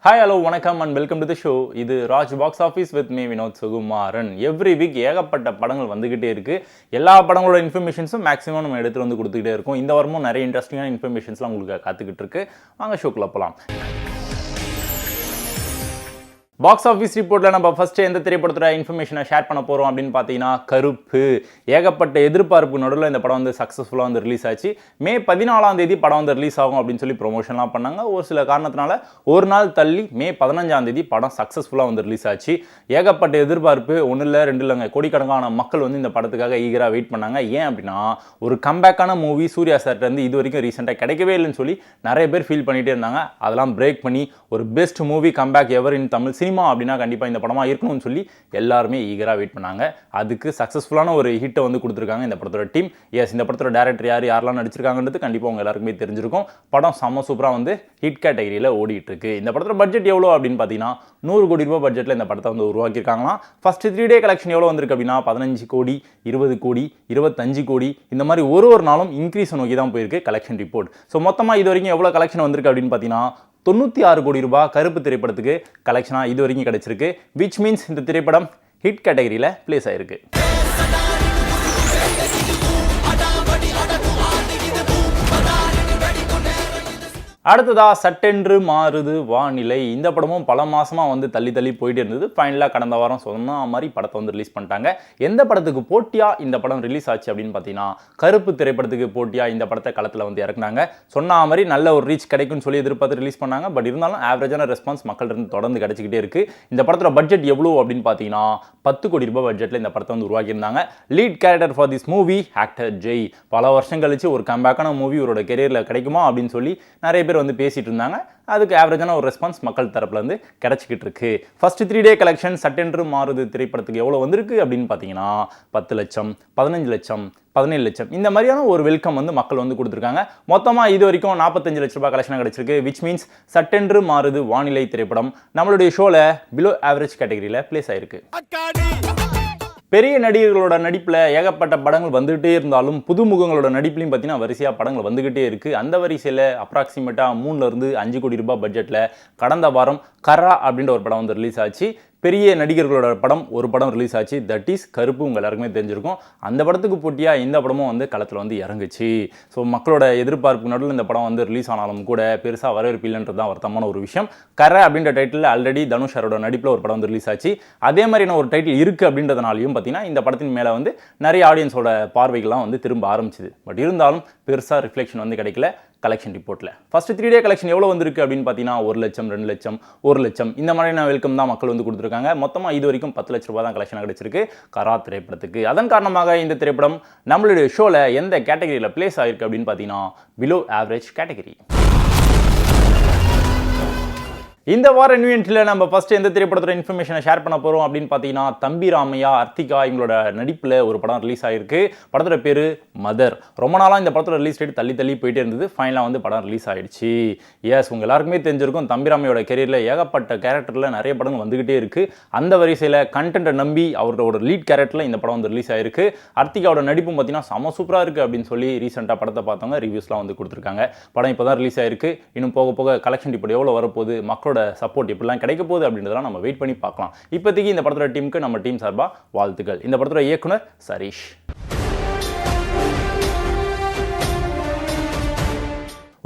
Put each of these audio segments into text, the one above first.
Hi hello வணக்கம் and welcome to the show. இது Raj box office with me Vinod Sukumaran. Every week ஏகப்பட்ட படங்கள் வந்துகிட்டே இருக்கு. எல்லா படங்களோட இன்ஃபர்மேஷன்ஸும் மேக்ஸிமம் நம்ம எடுத்து வந்து கொடுத்துக்கிட்டே இருக்கோம். இந்த வாரமும் நிறைய இன்ட்ரெஸ்டிங்கான இன்ஃபர்மேஷன்ஸ்லாம் உங்களுக்கு காத்துக்கிட்டு இருக்கு. வாங்க ஷோக்குள்ள போகலாம். பாக்ஸ் ஆஃபீஸ் ரிப்போர்ட்டில் நம்ம ஃபஸ்ட்டு எந்த திரைப்படத்தோட இன்ஃபர்மேஷனை ஷேர் பண்ண போகிறோம் அப்படின்னு பார்த்தீங்கன்னா கருப்பு. ஏகப்பட்ட எதிர்பார்ப்பு நடுவில் இந்த படம் வந்து சக்ஸஸ்ஃபுல்லாக வந்து ரிலீஸ் ஆச்சு. மே 14 படம் வந்து ரிலீஸ் ஆகும் அப்படின்னு சொல்லி ப்ரொமோஷன்லாம் பண்ணாங்க. ஒரு சில காரணத்தினால ஒரு நாள் தள்ளி மே 15 படம் சக்ஸஸ்ஃபுல்லாக வந்து ரிலீஸ் ஆச்சு. ஏகப்பட்ட எதிர்பார்ப்பு, ஒன்றும் இல்லை ரெண்டு இல்லைங்க, கோடிக்கணக்கான மக்கள் வந்து இந்த படத்துக்காக ஈகராக வெயிட் பண்ணாங்க. ஏன் அப்படின்னா ஒரு கம்பேக்கான மூவி சூர்யா சார்ட்ட வந்து இது வரைக்கும் ரீசெண்டாக கிடைக்கவே இல்லைன்னு சொல்லி நிறைய பேர் ஃபீல் பண்ணிகிட்டே இருந்தாங்க. அதெல்லாம் பிரேக் பண்ணி ஒரு பெஸ்ட் மூவி கம்பேக் எவர் இன் தமிழ் சினிமா அப்படின்னா கண்டிப்பாக இந்த படமாக இருக்கணும்னு சொல்லி எல்லாருமே ஈகராக வெயிட் பண்ணாங்க. அதுக்கு சக்ஸஸ்ஃபுல்லான ஒரு ஹிட்டை வந்து கொடுத்துருக்காங்க இந்த படத்தோட டீம். எஸ், இந்த படத்தோட டேரக்டர் யாரெல்லாம் நடிச்சிருக்காங்கன்றது கண்டிப்பாக உங்க எல்லாருக்குமே தெரிஞ்சிருக்கும். படம் செம்ம சூப்பராக வந்து ஹிட் கேட்டகரியில் ஓடிட்டு இருக்கு. இந்த படத்தோட பட்ஜெட் எவ்வளோ அப்படின்னு பார்த்தீங்கன்னா 100 கோடி ரூபாய் பட்ஜெட்டில் இந்த படத்தை வந்து உருவாக்கியிருக்காங்களாம். ஃபர்ஸ்ட் 3 டே கலெக்ஷன் எவ்வளோ வந்திருக்கு அப்படின்னா 15 கோடி, 20 கோடி, 25 கோடி, இந்த மாதிரி ஒரு நாளும் இன்க்ரீஸ் நோக்கி தான் போயிருக்கு கலெக்ஷன் ரிப்போர்ட். ஸோ மொத்தமாக இது வரைக்கும் எவ்வளோ கலெக்ஷன் வந்திருக்கு அப்படின்னு பார்த்தீங்கன்னா 96 கோடி ரூபாய் கருப்பு திரைப்படத்துக்கு கலெக்ஷனாக இது வரைக்கும் கிடைச்சிருக்கு. விச் மீன்ஸ் இந்த திரைப்படம் ஹிட் கேட்டகரியில் பிளேஸ் ஆயிருக்கு. அடுத்ததா சட்டென்று மாறுது வானிலை. இந்த படமும் பல மாசமாக வந்து தள்ளி போயிட்டு இருந்தது. ஃபைனலாக கடந்த வாரம் சொன்ன மாதிரி படத்தை வந்து ரிலீஸ் பண்ணிட்டாங்க. எந்த படத்துக்கு போட்டியாக இந்த படம் ரிலீஸ் ஆச்சு அப்படின்னு பார்த்தீங்கன்னா கருப்பு திரைப்படத்துக்கு போட்டியாக இந்த படத்தை களத்தில் வந்து இறக்குனாங்க. சொன்ன மாதிரி நல்ல ஒரு ரீச் கிடைக்கும்னு சொல்லி எதிர்பார்த்து ரிலீஸ் பண்ணாங்க. பட் இருந்தாலும் ஆவரேஜான ரெஸ்பான்ஸ் மக்கள் இருந்து தொடர்ந்து கிடைச்சிக்கிட்டே இருக்கு. இந்த படத்தோட பட்ஜெட் எவ்வளோ அப்படின்னு பார்த்தீங்கன்னா 10 கோடி ரூபாய் பட்ஜெட்டில் இந்த படத்தை வந்து உருவாக்கியிருந்தாங்க. Lead character for this movie actor Jai. பல வருஷம் கழிச்சு ஒரு கம்பேக்கான மூவி இவரோட கெரியரில் கிடைக்குமா அப்படின்னு சொல்லி நிறைய பேர் வந்து பேசிட்டு இருந்தாங்க. அதுக்கு ஆவரேஜான ஒரு ரெஸ்பான்ஸ் மக்கள் தரப்புல இருந்து கிடைச்சிக்கிட்டு இருக்கு. ஃபர்ஸ்ட் 3 டே கலெக்ஷன் சட்டென்று மாறுது திரைப்படத்துக்கு எவ்வளோ வந்திருக்கு அப்படின்னு பார்த்தீங்கன்னா 10 லட்சம், 15 லட்சம், 17 லட்சம், இந்த மாதிரியான ஒரு வெல்கம் வந்து மக்கள் வந்து கொடுத்துருக்காங்க. மொத்தமாக இது வரைக்கும் 45 லட்ச ரூபாய் கலெக்ஷன் கிடைச்சிருக்கு. விச் மீன்ஸ் சட்டென்று மாறுது வானிலை திரைப்படம் நம்மளுடைய ஷோவில் பிலோ ஆவரேஜ் கேட்டகரியில் பிளேஸ் ஆயிருக்கு. பெரிய நடிகர்களோட நடிப்பில் ஏகப்பட்ட படங்கள் வந்துகிட்டே இருந்தாலும் புதுமுகங்களோட நடிப்புலையும் பார்த்தீங்கன்னா வரிசையாக படங்கள் வந்துகிட்டே இருக்குது. அந்த வரிசையில் அப்ராக்சிமேட்டாக 3 to 5 கோடி ரூபாய் பட்ஜெட்டில் கடந்த வாரம் கரா அப்படின்ற ஒரு படம் வந்து ரிலீஸ் ஆச்சு. பெரிய நடிகர்களோட படம் ஒரு படம் ரிலீஸ் ஆச்சு. தட் இஸ் கருப்பு. உங்கள் எல்லாருக்குமே தெரிஞ்சிருக்கும். அந்த படத்துக்கு போட்டியாக இந்த படமும் வந்து களத்தில் வந்து இறங்குச்சு. ஸோ மக்களோட எதிர்பார்ப்பு நடுவில் இந்த படம் வந்து ரிலீஸ் ஆனாலும் கூட பெருசாக வரவேற்பு இல்லைன்றது தான் வருத்தமான ஒரு விஷயம். கரை அப்படின்ற டைட்டில் ஆல்ரெடி தனுஷரோட நடிப்பில் ஒரு படம் வந்து ரிலீஸ் ஆச்சு. அதே மாதிரியான ஒரு டைட்டில் இருக்குது அப்படின்றதுனாலையும் பார்த்தீங்கன்னா இந்த படத்தின் மேலே வந்து நிறைய ஆடியன்ஸோட பார்வைகள்லாம் வந்து திரும்ப ஆரம்பிச்சுது. பட் இருந்தாலும் பெருசாக ரிஃப்ளெக்ஷன் வந்து கிடைக்கல கலெக்ஷன் ரிப்போர்ட்டில். ஃபர்ஸ்ட் 3 டே கலெக்ஷன் எவ்வளோ வந்திருக்கு அப்படின்னு பார்த்தீங்கன்னா 1 லட்சம், 2 லட்சம், 1 லட்சம், இந்த மாதிரியான வெல்கம் தான் மக்கள் வந்து கொடுத்துருக்காங்க. மொத்தமாக இது வரைக்கும் 10 லட்ச ரூபாய் தான் கலெக்ஷன் கிடைச்சிருக்கு கரா திரைப்படத்துக்கு. அதன் காரணமாக இந்த திரைப்படம் நம்மளுடைய ஷோவில் எந்த கேட்டகரியில் பிளேஸ் ஆயிருக்கு அப்படின்னு பார்த்தீங்கன்னா பிலோ ஆவரேஜ் கேட்டகரி. இந்த வார நியூ என்ட்ரியில் நம்ம ஃபர்ஸ்ட் எந்த திரைப்படத்தோட இன்ஃபர்மேஷனை ஷேர் பண்ண போகிறோம் அப்படின்னு பார்த்தீங்கன்னா தம்பி ராமையா, அர்த்திகா இவங்களோட நடிப்பில் ஒரு படம் ரிலீஸ் ஆகிருக்கு. படத்தோட பேர் மதர். ரொம்ப நாளாக இந்த படத்தோட ரிலீஸ் டேட் தள்ளி போயிட்டே இருந்தது. ஃபைனலாக வந்து படம் ரிலீஸ் ஆகிடுச்சு. எஸ், உங்கள் எல்லாருக்குமே தெரிஞ்சிருக்கும் தம்பி ராமையோட கெரியரில் ஏகப்பட்ட கேரக்டரில் நிறைய படங்கள் வந்துகிட்டே இருக்குது. அந்த வரிசையில் கண்டென்ட்டை நம்பி அவரோட லீட் கேரக்டரில் இந்த படம் வந்து ரிலீஸ் ஆகிருக்கு. அர்த்திகாவோட நடிப்பும் பார்த்தீங்கன்னா செம சூப்பராக இருக்குது அப்படின்னு சொல்லி ரீசெண்டாக படத்தை பார்த்தவங்க ரிவ்யூஸ்லாம் வந்து கொடுத்துருக்காங்க. படம் இப்போ தான் ரிலீஸ் ஆகிருக்கு. இன்னும் போக கலெக்ஷன் ரிப்போர்ட் எவ்வளோ வரப்போகுது, மக்களோட சப்போர்ட் எப்படிலாம் கிடைக்க போகுது அப்படின்றதெல்லாம் நம்ம வெயிட் பண்ணி பார்க்கலாம். இப்போதைக்கு இந்த படத்தோட டீமுக்கு நம்ம டீம் சார்பாக வாழ்த்துக்கள். இந்த படத்தோட இயக்குனர் சரீஷ்.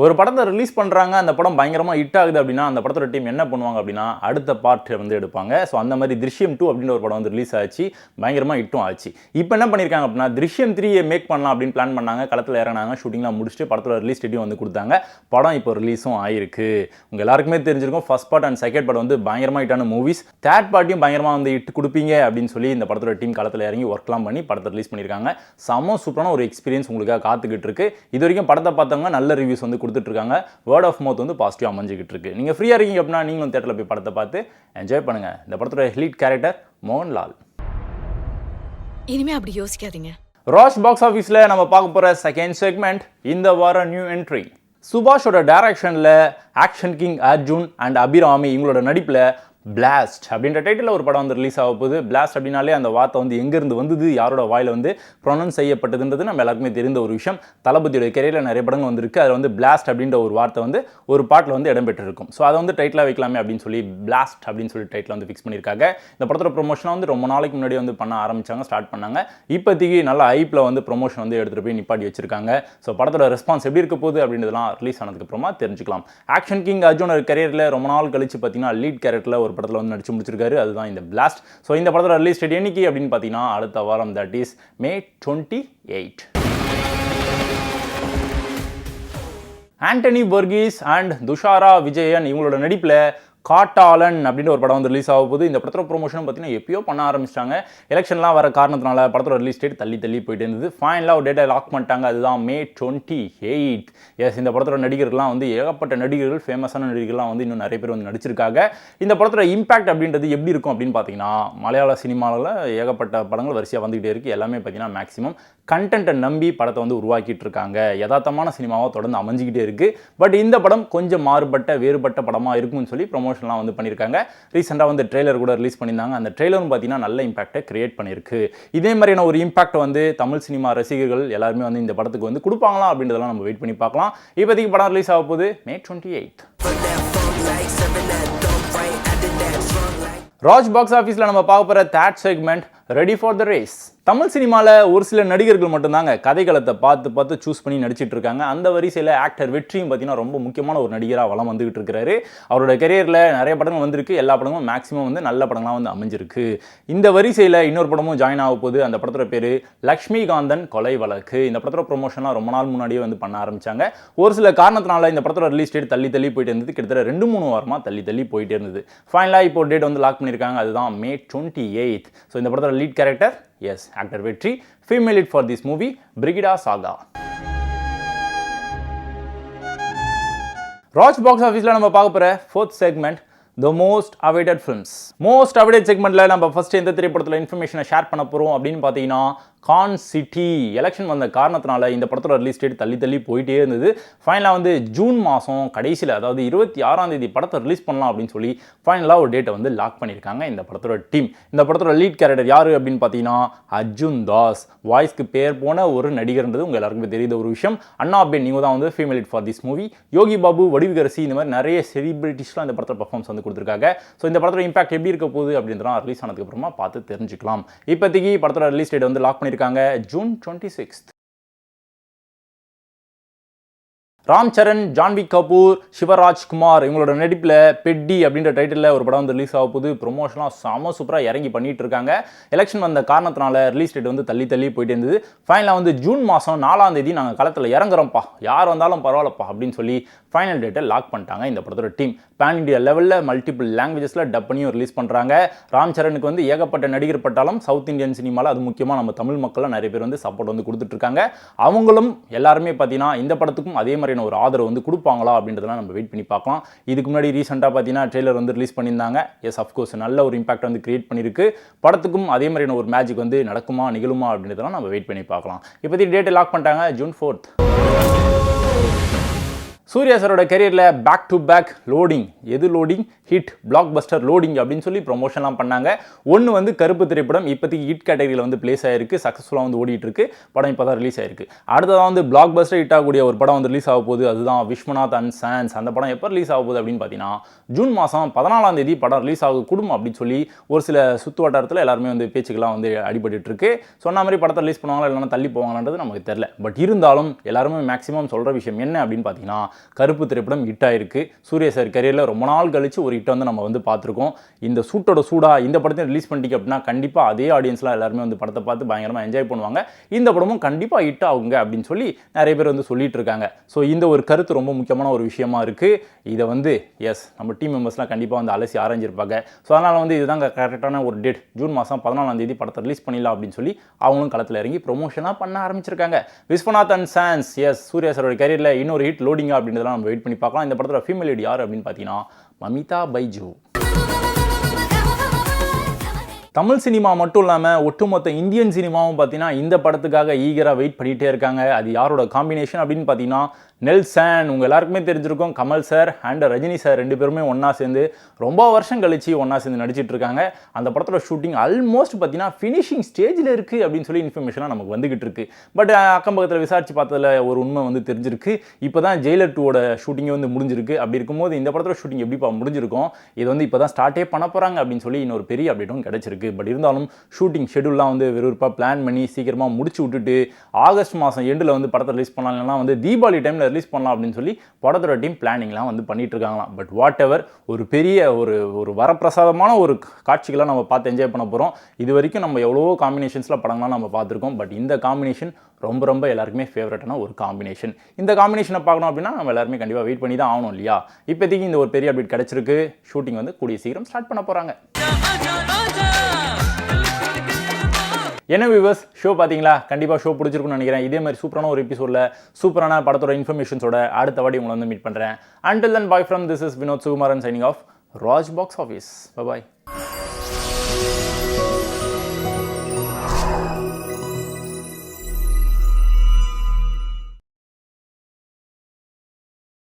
ஒரு படத்தை ரிலீஸ் பண்ணுறாங்க, அந்த படம் பயங்கரமாக ஹிட் ஆகுது அப்படின்னா அந்த படத்தோட டீம் என்ன பண்ணுவாங்க அப்படின்னா அடுத்த பார்ட் வந்து எடுப்பாங்க. ஸோ அந்த மாதிரி திருஷ்யம் 2 அப்படின்ற ஒரு படம் வந்து ரிலீஸ் ஆச்சு, பயங்கரமாக ஹிட்டும் ஆச்சு. இப்போ என்ன பண்ணியிருக்காங்க அப்படின்னா திருஷ்யம் 3 மேக் பண்ணலாம் அப்படின்னு பிளான் பண்ணாங்க. களத்தில் இறங்கினாங்க, ஷூட்டிங்லாம் முடிச்சுட்டு படத்தோட ரிலீஸ் டேட்டையும் வந்து கொடுத்தாங்க. படம் இப்போ ரிலீஸும் ஆயிருக்கு. உங்கள் எல்லாருக்குமே தெரிஞ்சிருக்கும் first part and second part வந்து பயங்கரமாக ஹிட்டான மூவிஸ். தேர்ட் பார்ட்டியும் பயங்கரமாக வந்து ஹிட் கொடுப்பீங்க அப்படின்னு சொல்லி இந்த படத்தோட டீம் களத்தில் இறங்கி ஒர்க்லாம் பண்ணி படத்தை ரிலீஸ் பண்ணியிருக்காங்க. செம சூப்பரான ஒரு எக்ஸ்பீரியன்ஸ் உங்களுக்காக காத்துக்கிட்டு இருக்கு. இது வரைக்கும் படத்தை பார்த்தவங்க நல்ல ரிவ்யூஸ் வந்து கொடுத்துட்டு இருக்காங்க. வேர்ட் ஆஃப் மவுத் வந்து பாசிட்டிவா அமைஞ்சிக்கிட்டு இருக்கு. நீங்க ஃப்ரீயா இருக்கீங்க அப்படின்னா நீங்களும் தியேட்டர்ல போய் படத்தை பார்த்து என்ஜாய் பண்ணுங்க. இந்த படத்தோட லீட் கேரக்டர் மோகன்லால். இனிமே அப்படி யோசிக்காதீங்க. ராஷ் பாக்ஸ் ஆஃபீஸில் நம்ம பார்க்க போகிற செகண்ட் செக்மெண்ட் இந்த வார நியூ என்ட்ரி. சுபாஷோட டைரக்ஷனில் action king Arjun and Abirami இவங்களோட நடிப்பில் பிளாஸ்ட் அப்படின்ற டைட்டில் ஒரு படம் வந்து ரிலீஸ் ஆக போகுது. பிளாஸ்ட் அப்படின்னாலே அந்த வார்த்தை வந்து எங்கேருந்து வந்தது, யாரோட வாயில் வந்து ப்ரொனவுன்ஸ் செய்யப்பட்டதுன்றது நம்ம எல்லாருக்குமே தெரிந்த ஒரு விஷயம். தளபதியோட கெரியரில் நிறைய படங்கள் வந்திருக்கு. அதில் வந்து பிளாஸ்ட் அப்படின்ற ஒரு வார்த்தை வந்து ஒரு பாட்டில் வந்து இடம்பெற்றிருக்கும். ஸோ அதை வந்து டைட்டிலாக வைக்கலாமே அப்படின்னு சொல்லி பிளாஸ்ட் அப்படின்னு சொல்லி டைட்டில் வந்து ஃபிக்ஸ் பண்ணியிருக்காங்க. இந்த படத்தோட ப்ரொமோஷனை வந்து ரொம்ப நாளைக்கு முன்னாடி வந்து பண்ண ஆரம்பிச்சாங்க, ஸ்டார்ட் பண்ணாங்க. இப்போதைக்கு நல்ல ஐப்பில் வந்து ப்ரொமோஷன் வந்து எடுத்துகிட்டு போய் நிப்பாட்டி வச்சிருக்காங்க. ஸோ படத்தோட ரெஸ்பான்ஸ் எப்படி இருக்க போகுது அப்படின்றதெல்லாம் ரிலீஸ் ஆனதுக்கு அப்புறமா தெரிஞ்சுக்கலாம். ஆக்ஷன் கிங் அர்ஜுனோட கெரியரில் ரொம்ப நாள் கழிச்சு பார்த்தீங்கன்னா லீட் கேரக்டரில் ஒரு படத்தில் வந்து நடிச்சு முடிச்சிருக்காரு. அதுதான் இந்த பிளாஸ்ட். ஸோ இந்த படத்தோட ரிலீஸ் டேட் என்னைக்கு அப்படின்னு பார்த்தீங்கன்னா அடுத்த வாரம், that is May 28. Antony Varghese and Dushara Vijayan இவங்களோட நடிப்பில் காட்டாளன் அப்படின்ற ஒரு படம் வந்து ரிலீஸ் ஆக போகுது. இந்த படத்தோட ப்ரொமோஷன் பார்த்தீங்கன்னா எப்பயோ பண்ண ஆரம்பிச்சிட்டாங்க. எலெக்ஷன்லாம் வர காரணத்தினால படத்தோட ரிலீஸ் டேட் தள்ளி போயிட்டு இருந்தது. ஃபைனலாக ஒரு டேட்டை லாக் பண்ணிட்டாங்க. அதுதான் May 28. எஸ், இந்த படத்தோட நடிகர்கள்லாம் வந்து ஏகப்பட்ட நடிகர்கள், ஃபேமஸான நடிகர்கள்லாம் வந்து இன்னும் நிறைய பேர் வந்து நடிச்சிருக்காங்க. இந்த படத்தோட இம்பாக்ட் அப்படின்றது எப்படி இருக்கும் அப்படின்னு பார்த்தீங்கன்னா, மலையாள சினிமாவில் ஏகப்பட்ட படங்கள் வரிசையாக வந்துகிட்டே இருக்குது. எல்லாமே பார்த்தீங்கன்னா மேக்ஸிமம் கண்டென்ட்டை நம்பி படத்தை வந்து உருவாக்கிட்டு இருக்காங்க. யதார்த்தமான சினிமாவாக தொடர்ந்து அமைஞ்சிக்கிட்டே இருக்குது. பட் இந்த படம் கொஞ்சம் மாறுபட்ட வேறுபட்ட படமாக இருக்கும்னு சொல்லி ப்ரொமோஷன்லாம் வந்து பண்ணியிருக்காங்க. ரீசெண்டாக வந்து ட்ரெய்லர் கூட ரிலீஸ் பண்ணியிருந்தாங்க. அந்த ட்ரெய்லரும் பார்த்தீங்கன்னா நல்ல இம்பாக்டை கிரியேட் பண்ணியிருக்கு. இதே மாதிரியான ஒரு இம்பாக்ட் வந்து தமிழ் சினிமா ரசிகர்கள் எல்லாருமே வந்து இந்த படத்துக்கு வந்து கொடுப்பாங்களா அப்படின்றதெல்லாம் நம்ம வெயிட் பண்ணி பார்க்கலாம். இப்போதைக்கு படம் ரிலீஸ் ஆக போகுது May 28. ராஜ் பாக்ஸ் ஆஃபீஸில் நம்ம பார்க்க போகிற third segment ready for the race. Tamil சினிமாவில் ஒரு சில நடிகர்கள் மட்டும்தாங்க கதைகளத்தை பார்த்து சூஸ் பண்ணி நடிச்சிட்டு இருக்காங்க. அந்த வரிசையில் ஆக்டர் வெற்றியும் பார்த்தீங்கன்னா ரொம்ப முக்கியமான ஒரு நடிகராக வளம் வந்துகிட்டு இருக்கிறாரு. அவரோட கெரியரில் நிறைய படங்கள் வந்திருக்கு. எல்லா படங்களும் மேக்ஸிமம் வந்து நல்ல படங்களாக வந்து அமைஞ்சிருக்கு. இந்த வரிசையில் இன்னொரு படமும் ஜாயின் ஆக போகுது. அந்த படத்தோட பேர் லக்ஷ்மிகாந்தன் கொலை வழக்கு. இந்த படத்தோட ப்ரொமோஷன்லாம் ரொம்ப நாள் முன்னாடியே வந்து பண்ண ஆரம்பிச்சாங்க. ஒரு சில காரணத்தினால இந்த படத்தோட ரிலீஸ் டேட் தள்ளி போயிட்டு இருந்தது. கிட்டத்தட்ட 2-3 வாரமாக தள்ளி போயிட்டே இருந்தது. ஃபைனலாக இப்போ டேட் வந்து லாக் பண்ணியிருக்காங்க. அதுதான் May 28. ஸோ இந்த படத்தோட lead character, yes, actor Vetri. Female lead for this movie Brigida Saga. Raj box ஆஃபீஸில் நம்ம பார்க்க போகிற fourth segment the most awaited films. Most awaited செக்மெண்ட்டில் நம்ம ஃபர்ஸ்ட் எந்த திரைப்படத்தில் இன்ஃபர்மேஷனை ஷேர் பண்ண போகிறோம் அப்படின்னு பார்த்தீங்கன்னா கான் சிட்டி. எலெக்ஷன் வந்த காரணத்தினால இந்த படத்தோட ரிலீஸ் டேட் தள்ளி போயிட்டே இருந்தது. ஃபைனலாக வந்து ஜூன் மாதம் கடைசியில், அதாவது 26 படத்தை ரிலீஸ் பண்ணலாம் அப்படின்னு சொல்லி ஃபைனலாக ஒரு டேட்டை வந்து லாக் பண்ணியிருக்காங்க இந்த படத்தோட டீம். இந்த படத்தோட லீட் கேரக்டர் யார் அப்படின்னு பார்த்தீங்கன்னா அர்ஜுன் தாஸ். வாய்ஸ்க்கு பேர் போன ஒரு நடிகர்ன்றது உங்கள் எல்லாருக்குமே தெரியுத ஒரு விஷயம். அண்ணா பென் இவங்க தான் வந்து female lead for this movie. Yogi Babu, Vadivukkarasi, இந்த மாதிரி நிறைய செலிபிரிட்டிஸ்லாம் இந்த படத்தோட பர்ஃபார்மன்ஸ் வந்து கொடுத்துருக்காங்க. ஸோ இந்த படத்தோட இம்பாக்ட் எப்படி இருக்க போகுது அப்படின்றலாம் ரிலீஸ் ஆனதுக்கு அப்புறமா பார்த்து தெரிஞ்சுக்கலாம். இப்போதைக்கு படத்தோட ரிலீஸ் டேட் வந்து லாக் பண்ணியிருக்காங்க June 26. ராம் சரண், ஜான்வி கபூர், சிவராஜ்குமார் இவங்களோட நடிப்பில் பெட்டி அப்படின்ற டைட்டிலில் ஒரு படம் வந்து ரிலீஸ் ஆக போகுது. ப்ரொமோஷனாக செம சூப்பராக இறங்கி பண்ணிட்டு இருக்காங்க. எலெக்ஷன் வந்த காரணத்தினால ரிலீஸ் டேட் வந்து தள்ளி போயிட்டு இருந்தது. ஃபைனலாக வந்து ஜூன் மாதம் 4 நாங்கள் களத்தில் இறங்குறோம்ப்பா, யார் வந்தாலும் பரவாயில்லப்பா அப்படின்னு சொல்லி ஃபைனல் டேட்டை லாக் பண்ணிட்டாங்க இந்த படத்தோட டீம். பேன் இண்டியா லெவலில் மல்டிபிள் லாங்குவேஜஸில் டப் பண்ணியும் ரிலீஸ் பண்ணுறாங்க. ராம் சரணுக்கு வந்து ஏகப்பட்ட நடிகர் பட்டாலும் சவுத் இந்தியன் சினிமாவில், அது முக்கியமாக நம்ம தமிழ் மக்கள் நிறைய பேர் வந்து சப்போர்ட் வந்து கொடுத்துட்ருக்காங்க. அவங்களும் எல்லாருமே பார்த்தீங்கன்னா இந்த படத்துக்கும் அதே மாதிரி ஒரு ஆதரவு வந்து கொடுப்பாங்களா அப்படின்றதெல்லாம் நம்ம வெயிட் பண்ணி பார்க்கலாம். இதுக்கு முன்னாடி ரீசெண்டாக பார்த்தீங்கன்னா ட்ரெய்லர் வந்து ரிலீஸ் பண்ணியிருந்தாங்க. எஸ், அஃப்கோர்ஸ் நல்ல ஒரு இம்பாக்ட் வந்து கிரியேட் பண்ணியிருக்கு. படத்துக்கும் அதே மாதிரியான ஒரு மேஜிக் வந்து நடக்குமா நிகழுமா அப்படின்றதெல்லாம் நம்ம வெயிட் பண்ணி பார்க்கலாம். இப்போதைக்கு டேட்டை லாக் பண்ணிட்டாங்க June 4. சூர்யா சாரோட கெரியரில் பேக் டு பேக் லோடிங், எது loading, hit, black Bastar loading அப்படின்னு சொல்லி ப்ரொமோஷன்லாம் பண்ணாங்க. ஒன்று வந்து கருப்பு திரைப்படம் இப்போதைக்கு ஹிட் கேட்டகரியில் வந்து பிளேஸ் ஆயிருக்கு, சக்ஸஸ்ஃபுல்லாக வந்து ஓடிட்டு இருக்கு. படம் இப்போ தான் ரிலீஸ் ஆயிருக்கு. அடுத்ததாக வந்து பிளாக் பஸ்டர் ஹிட் ஆகக்கூடிய ஒரு படம் வந்து ரிலீஸ் ஆக போகுது. அதுதான் விஸ்வநாத் அண்ட் சான்ஸ். அந்த படம் எப்போ ரிலீஸ் ஆக போகுது அப்படின்னு பார்த்தீங்கன்னா ஜூன் மாதம் 14 படம் ரிலீஸ் ஆக கூடும் அப்படின்னு சொல்லி ஒரு சில சுற்று வட்டாரத்தில் எல்லாருமே வந்து பேச்சுக்கெல்லாம் வந்து அடிபட்டு இருக்கு. சொன்ன மாதிரி படத்தை ரிலீஸ் பண்ணுவாங்களா இல்லைன்னா தள்ளி போவாங்கன்றது நமக்கு தெரியல. பட் இருந்தாலும் எல்லாருமே மேக்ஸிமம் சொல்கிற விஷயம் என்ன அப்படின்னு பார்த்தீங்கன்னா கருப்பு திரைப்படம் ஹிட் ஆயிருக்கு. சூர்யா சார் கரியரில் ரொம்ப நாள் கழிச்சு ஒரு ஹிட் வந்து நம்ம வந்து பார்த்துருக்கோம். இந்த சூட்டோட சூடா இந்த படத்தை ரிலீஸ் பண்ணிட்டீங்க அப்படின்னா கண்டிப்பாக அதே ஆடியன்ஸ்லாம் எல்லாருமே வந்து படத்தை பார்த்து பயங்கரமாக என்ஜாய் பண்ணுவாங்க. இந்த படமும் கண்டிப்பாக ஹிட் ஆகுங்க அப்படின்னு சொல்லி நிறைய பேர் வந்து சொல்லிட்டு இருக்காங்க. ஸோ இந்த ஒரு கருத்து ரொம்ப முக்கியமான ஒரு விஷயமா இருக்குது. இதை வந்து எஸ் நம்ம டீம் மெம்பர்ஸ்லாம் கண்டிப்பாக வந்து அலசி ஆராய்ஞ்சிருப்பாங்க. ஸோ அதனால் வந்து இதுதான் கரெக்டான ஒரு டேட். ஜூன் மாதம் 14 படத்தை ரிலீஸ் பண்ணிடலாம் அப்படின்னு சொல்லி அவங்களும் களத்தில் இறங்கி ப்ரொமோஷனாக பண்ண ஆரம்பிச்சிருக்காங்க. Viswanath and sons, yes, Suriya சாரோட கரியரில் இன்னொரு ஹிட் லோடிங்கா அப்படின்றதெல்லாம் நம்ம வெயிட் பண்ணி பார்க்கலாம். இந்த படத்தோட ஃபீமேல் லீட் யார் அப்படின்னு பார்த்தீங்கன்னா மமிதா பைஜு. தமிழ் சினிமா மட்டும் இல்லாமல் ஒட்டுமொத்த இந்தியன் சினிமாவும் பார்த்தீங்கன்னா இந்த படத்துக்காக ஈகராக வெயிட் பண்ணிகிட்டே இருக்காங்க. அது யாரோட காம்பினேஷன் அப்படின்னு பார்த்தீங்கன்னா நெல்சன். உங்கள் எல்லாருக்குமே தெரிஞ்சிருக்கும், Kamal sir and Rajini sir 2 பேருமே ஒன்றா சேர்ந்து ரொம்ப வருஷம் கழிச்சு ஒன்றா சேர்ந்து நடிச்சிட்டு இருக்காங்க. அந்த படத்தோட ஷூட்டிங் ஆல்மோஸ்ட் பார்த்தீங்கன்னா ஃபினிஷிங் ஸ்டேஜில் இருக்குது அப்படின்னு சொல்லி இன்ஃபர்மேஷனாக நமக்கு வந்துகிட்டு இருக்கு. பட் அக்கம் பக்கத்தில் விசாரிச்சு பார்த்ததில் ஒரு உண்மை வந்து தெரிஞ்சிருக்கு. இப்போ தான் ஜெயிலர் 2ஓட ஷூட்டிங் வந்து முடிஞ்சிருக்கு. அப்படி இருக்கும்போது இந்த படத்தோட ஷூட்டிங் எப்படிப்பா முடிஞ்சிருக்கும், இது வந்து இப்போ தான் ஸ்டார்ட்டே பண்ண போகிறாங்க அப்படின்னு சொல்லி இன்னொரு பெரிய அப்டேட்டும் கிடச்சிருக்கு. பட் இருந்தாலும் ஷூட்டிங் ஷெடியூல்லாம் வந்து விறுவிறுப்பாக பிளான் பண்ணி சீக்கிரமாக முடிச்சு விட்டுட்டு ஆகஸ்ட் மாதம் எண்டில் வந்து படத்தை ரிலீஸ் பண்ணலாம், வந்து தீபாவளி டைமில் ரிலீஸ் பண்ணலாம் அப்படின்னு சொல்லி படத்தோட டீம் பிளானிங்லாம் வந்து பண்ணிட்டு இருக்காங்களாம். பட் வாட் எவர், ஒரு பெரிய ஒரு வரப்பிரசாதமான ஒரு காட்சிகளை நம்ம பார்த்து என்ஜாய் பண்ண போகிறோம். இது வரைக்கும் நம்ம எவ்வளவோ காம்பினேஷன்ஸில் படங்கள்லாம் நம்ம பார்த்துருக்கோம். பட் இந்த காம்பினேஷன் ரொம்ப ரொம்ப எல்லாருக்குமே ஃபேவரட்டான ஒரு காம்பினேஷன். இந்த காம்பினேஷனை பார்க்கணும் அப்படின்னா நம்ம எல்லாருமே கண்டிப்பாக வெயிட் பண்ணி தான் ஆகணும் இல்லையா? இப்போதைக்கு இந்த ஒரு பெரிய அப்டேட் கிடச்சிருக்கு. ஷூட்டிங் வந்து கூடிய சீக்கிரம் ஸ்டார்ட் பண்ண போகிறாங்க. என்ன வியூவர்ஸ், ஷோ பார்த்தீங்களா? கண்டிப்பாக ஷோ பிடிச்சிருக்குன்னு நினைக்கிறேன். இதே மாதிரி சூப்பரான ஒரு எபிசோடில் சூப்பரான படத்தோட இன்ஃபர்மேஷன்ஸோட அடுத்த வாட்டி உங்களை வந்து மீட் பண்ணுறேன். Until then, bye from this is Vinod Sukumaran signing off. Raj Box Office. Bye bye.